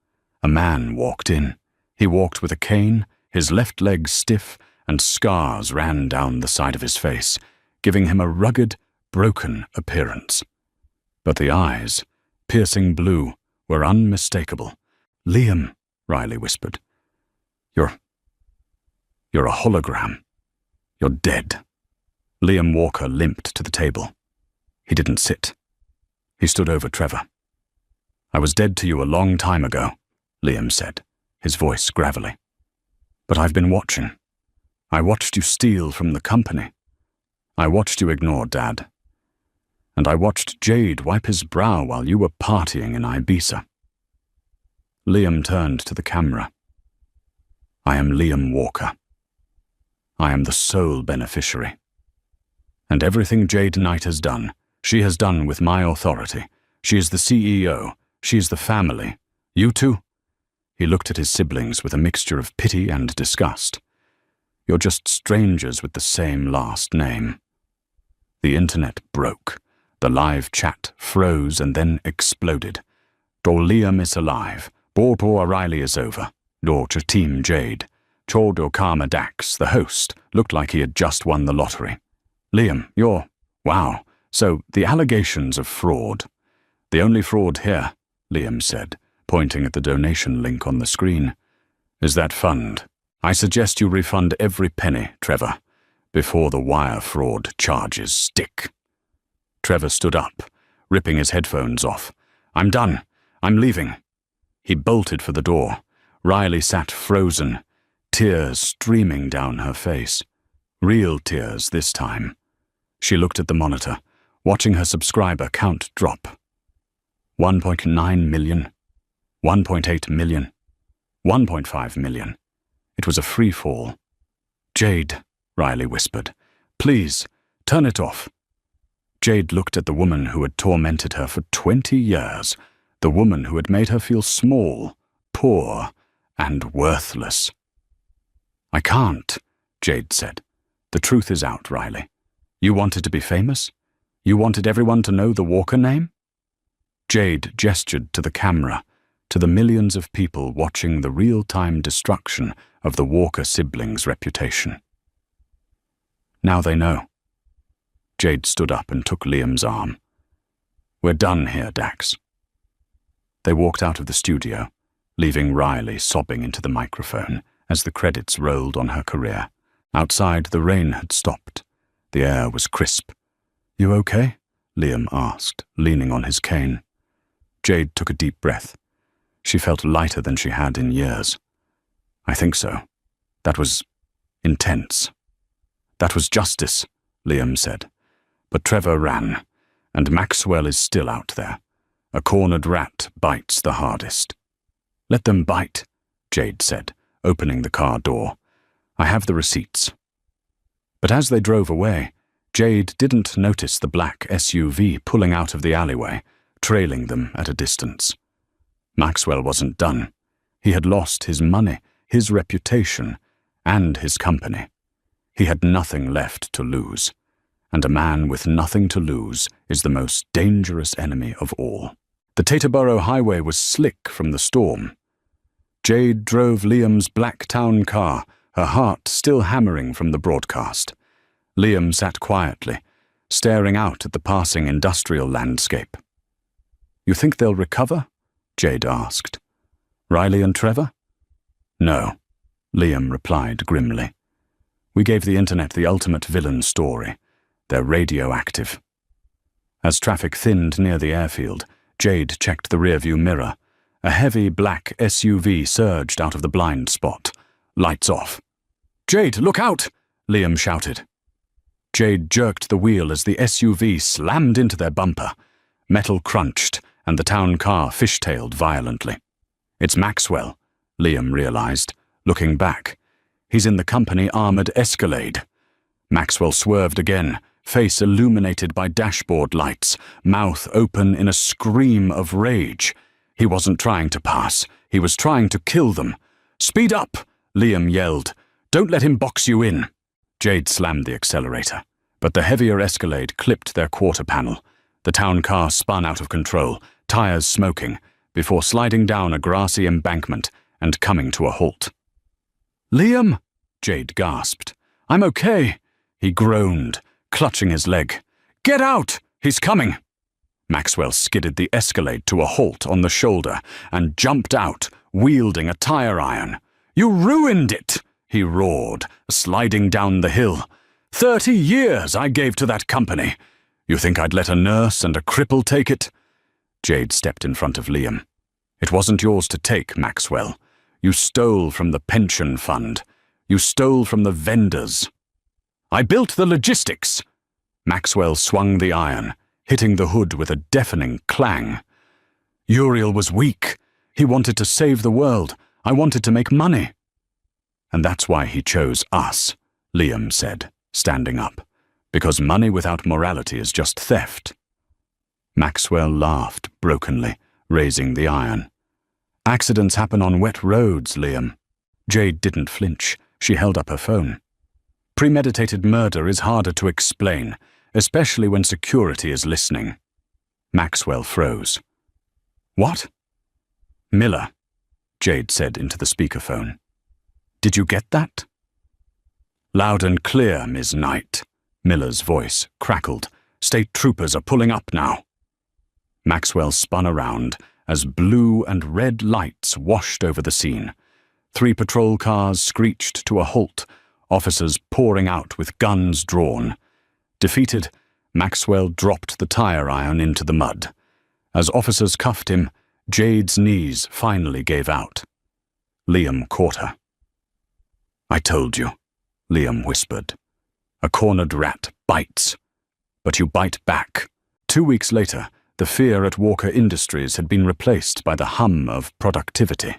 Speaker 1: A man walked in. He walked with a cane, his left leg stiff, and scars ran down the side of his face, giving him a rugged, broken appearance. But the eyes, piercing blue, were unmistakable. Liam, Riley whispered. You're a hologram. You're dead. Liam Walker limped to the table. He didn't sit. He stood over Trevor. I was dead to you a long time ago, Liam said, his voice gravelly. But I've been watching. I watched you steal from the company. I watched you ignore Dad. And I watched Jade wipe his brow while you were partying in Ibiza. Liam turned to the camera. I am Liam Walker. I am the sole beneficiary. And everything Jade Knight has done, she has done with my authority. She is the CEO. She is the family. You two? He looked at his siblings with a mixture of pity and disgust. You're just strangers with the same last name. The internet broke. The live chat froze and then exploded. Dor Liam is alive. Bor O'Reilly is over. Dor Team Jade. Chordo Karma Dax, the host, looked like he had just won the lottery. Liam, you're... Wow. So, the allegations of fraud. The only fraud here, Liam said, pointing at the donation link on the screen, is that fund. I suggest you refund every penny, Trevor, before the wire fraud charges stick. Trevor stood up, ripping his headphones off. I'm done. I'm leaving. He bolted for the door. Riley sat frozen, tears streaming down her face. Real tears this time. She looked at the monitor, watching her subscriber count drop. 1.9 million, 1.8 million, 1.5 million. It was a free fall. Jade, Riley whispered, please, turn it off. Jade looked at the woman who had tormented her for 20 years, the woman who had made her feel small, poor, and worthless. I can't, Jade said. The truth is out, Riley. You wanted to be famous? You wanted everyone to know the Walker name? Jade gestured to the camera, to the millions of people watching the real-time destruction of the Walker siblings' reputation. Now they know. Jade stood up and took Liam's arm. We're done here, Dax. They walked out of the studio, leaving Riley sobbing into the microphone as the credits rolled on her career. Outside, the rain had stopped. The air was crisp. You okay? Liam asked, leaning on his cane. Jade took a deep breath. She felt lighter than she had in years. I think so. That was intense. That was justice, Liam said. But Trevor ran, and Maxwell is still out there. A cornered rat bites the hardest. Let them bite, Jade said, opening the car door. I have the receipts. But as they drove away, Jade didn't notice the black SUV pulling out of the alleyway, trailing them at a distance. Maxwell wasn't done. He had lost his money, his reputation, and his company. He had nothing left to lose. And a man with nothing to lose is the most dangerous enemy of all. The Teterboro highway was slick from the storm. Jade drove Liam's black town car, her heart still hammering from the broadcast. Liam sat quietly, staring out at the passing industrial landscape. You think they'll recover? Jade asked. Riley and Trevor? No, Liam replied grimly. We gave the internet the ultimate villain story. They're radioactive. As traffic thinned near the airfield, Jade checked the rearview mirror. A heavy black SUV surged out of the blind spot. Lights off. Jade, look out! Liam shouted. Jade jerked the wheel as the SUV slammed into their bumper. Metal crunched, and the town car fishtailed violently. It's Maxwell, Liam realized, looking back. He's in the company armored Escalade. Maxwell swerved again, face illuminated by dashboard lights, mouth open in a scream of rage. He wasn't trying to pass. He was trying to kill them. "Speed up!" Liam yelled. "Don't let him box you in." Jade slammed the accelerator, but the heavier Escalade clipped their quarter panel. The town car spun out of control, tires smoking, before sliding down a grassy embankment and coming to a halt. "Liam!" Jade gasped. "I'm okay." He groaned, clutching his leg. "Get out! He's coming!" Maxwell skidded the Escalade to a halt on the shoulder and jumped out, wielding a tire iron. "You ruined it!" he roared, sliding down the hill. 30 years I gave to that company. You think I'd let a nurse and a cripple take it?" Jade stepped in front of Liam. "It wasn't yours to take, Maxwell. You stole from the pension fund. You stole from the vendors." "I built the logistics." Maxwell swung the iron, hitting the hood with a deafening clang. "Uriel was weak. He wanted to save the world. I wanted to make money." "And that's why he chose us," Liam said, standing up. "Because money without morality is just theft." Maxwell laughed brokenly, raising the iron. "Accidents happen on wet roads, Liam." Jade didn't flinch. She held up her phone. "Premeditated murder is harder to explain, especially when security is listening." Maxwell froze. "What?" "Miller," Jade said into the speakerphone. "Did you get that?" "Loud and clear, Ms. Knight." Miller's voice crackled. "State troopers are pulling up now." Maxwell spun around as blue and red lights washed over the scene. 3 patrol cars screeched to a halt, officers pouring out with guns drawn. Defeated, Maxwell dropped the tire iron into the mud. As officers cuffed him, Jade's knees finally gave out. Liam caught her. "I told you," Liam whispered. "A cornered rat bites, but you bite back." 2 weeks later, the fear at Walker Industries had been replaced by the hum of productivity.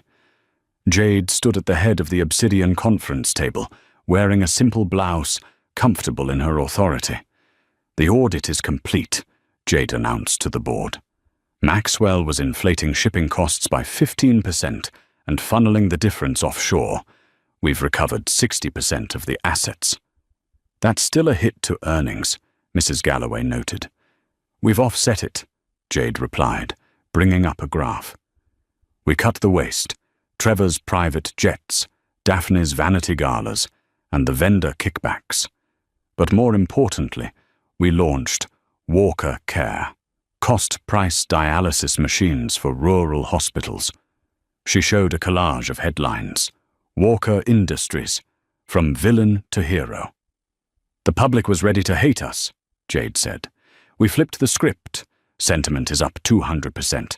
Speaker 1: Jade stood at the head of the obsidian conference table, wearing a simple blouse, comfortable in her authority. "The audit is complete," Jade announced to the board. Maxwell was inflating shipping costs by 15% and funneling the difference offshore. "We've recovered 60% of the assets." "That's still a hit to earnings," Mrs. Galloway noted. "We've offset it," Jade replied, bringing up a graph. "We cut the waste, Trevor's private jets, Daphne's vanity galas, and the vendor kickbacks. But more importantly, we launched Walker Care, cost-price dialysis machines for rural hospitals." She showed a collage of headlines. Walker Industries, from villain to hero. "The public was ready to hate us," Jade said. "We flipped the script. Sentiment is up 200%.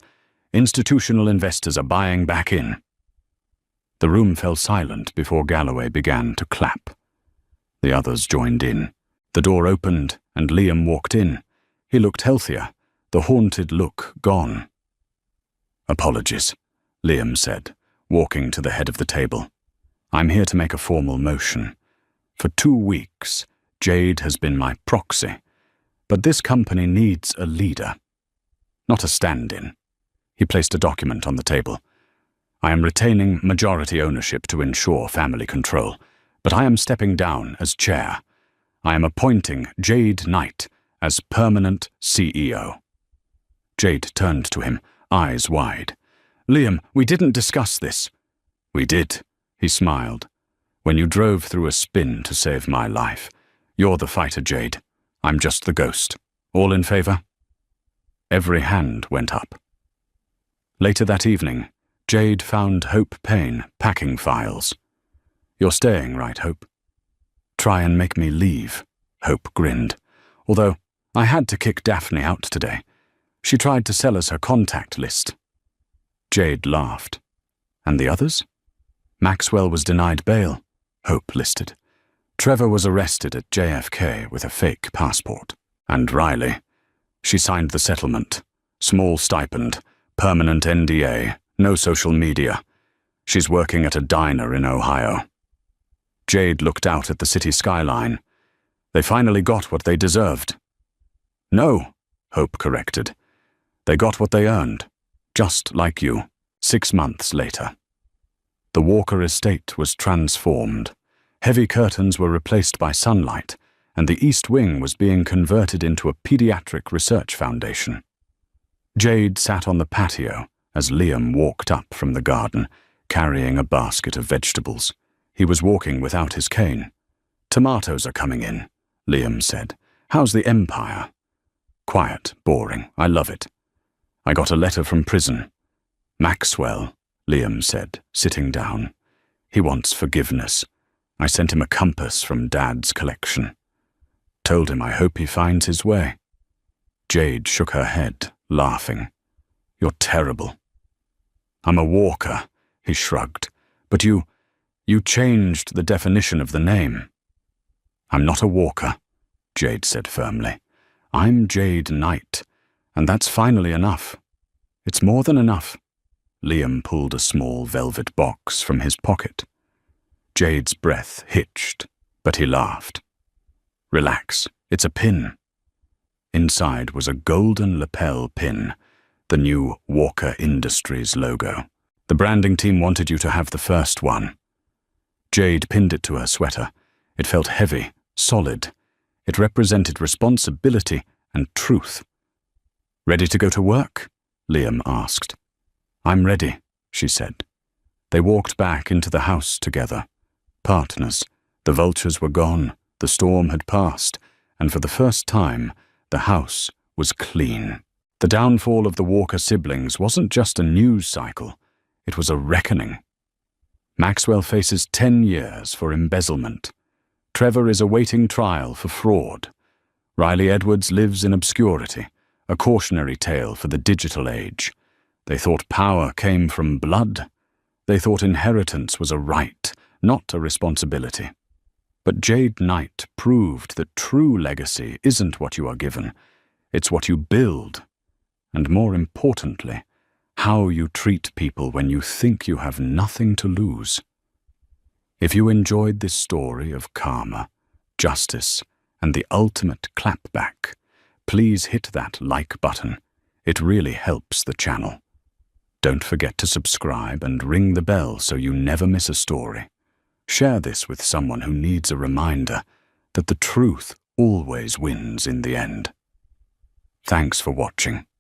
Speaker 1: Institutional investors are buying back in." The room fell silent before Galloway began to clap. The others joined in. The door opened and Liam walked in. He looked healthier, the haunted look gone. "Apologies," Liam said, walking to the head of the table. "I'm here to make a formal motion. For 2 weeks, Jade has been my proxy, but this company needs a leader, not a stand-in." He placed a document on the table. "I am retaining majority ownership to ensure family control, but I am stepping down as chair. I am appointing Jade Knight as permanent CEO." Jade turned to him, eyes wide. "Liam, we didn't discuss this." "We did," he smiled. "When you drove through a spin to save my life. You're the fighter, Jade. I'm just the ghost. All in favor?" Every hand went up. Later that evening, Jade found Hope Payne packing files. "You're staying, right, Hope?" "Try and make me leave," Hope grinned. "Although I had to kick Daphne out today. She tried to sell us her contact list." Jade laughed. "And the others?" "Maxwell was denied bail," Hope listed. "Trevor was arrested at JFK with a fake passport. And Riley. She signed the settlement. Small stipend, permanent NDA, no social media. She's working at a diner in Ohio." Jade looked out at the city skyline. They finally got what they deserved. No, Hope corrected. They got what they earned, just like you, 6 months later. The Walker estate was transformed. Heavy curtains were replaced by sunlight, and the East Wing was being converted into a pediatric research foundation. Jade sat on the patio as Liam walked up from the garden, carrying a basket of vegetables. He was walking without his cane. "Tomatoes are coming in," Liam said. "How's the Empire?" "Quiet, boring. I love it." "I got a letter from prison." "Maxwell," Liam said, sitting down. "He wants forgiveness. I sent him a compass from Dad's collection. Told him I hope he finds his way." Jade shook her head, laughing. "You're terrible." "I'm a walker," he shrugged. "But you changed the definition of the name." "I'm not a walker," Jade said firmly. "I'm Jade Knight, and that's finally enough. It's more than enough." Liam pulled a small velvet box from his pocket. Jade's breath hitched, but he laughed. "Relax, it's a pin." Inside was a golden lapel pin, the new Walker Industries logo. "The branding team wanted you to have the first one." Jade pinned it to her sweater. It felt heavy, solid. It represented responsibility and truth. "Ready to go to work?" Liam asked. "I'm ready," she said. They walked back into the house together. Partners. The vultures were gone, the storm had passed, and for the first time, the house was clean. The downfall of the Walker siblings wasn't just a news cycle, it was a reckoning. Maxwell faces 10 years for embezzlement. Trevor is awaiting trial for fraud. Riley Edwards lives in obscurity, a cautionary tale for the digital age. They thought power came from blood. They thought inheritance was a right, not a responsibility. But Jade Knight proved that true legacy isn't what you are given, it's what you build. And more importantly, how you treat people when you think you have nothing to lose. If you enjoyed this story of karma, justice, and the ultimate clapback, please hit that like button. It really helps the channel. Don't forget to subscribe and ring the bell so you never miss a story. Share this with someone who needs a reminder that the truth always wins in the end. Thanks for watching.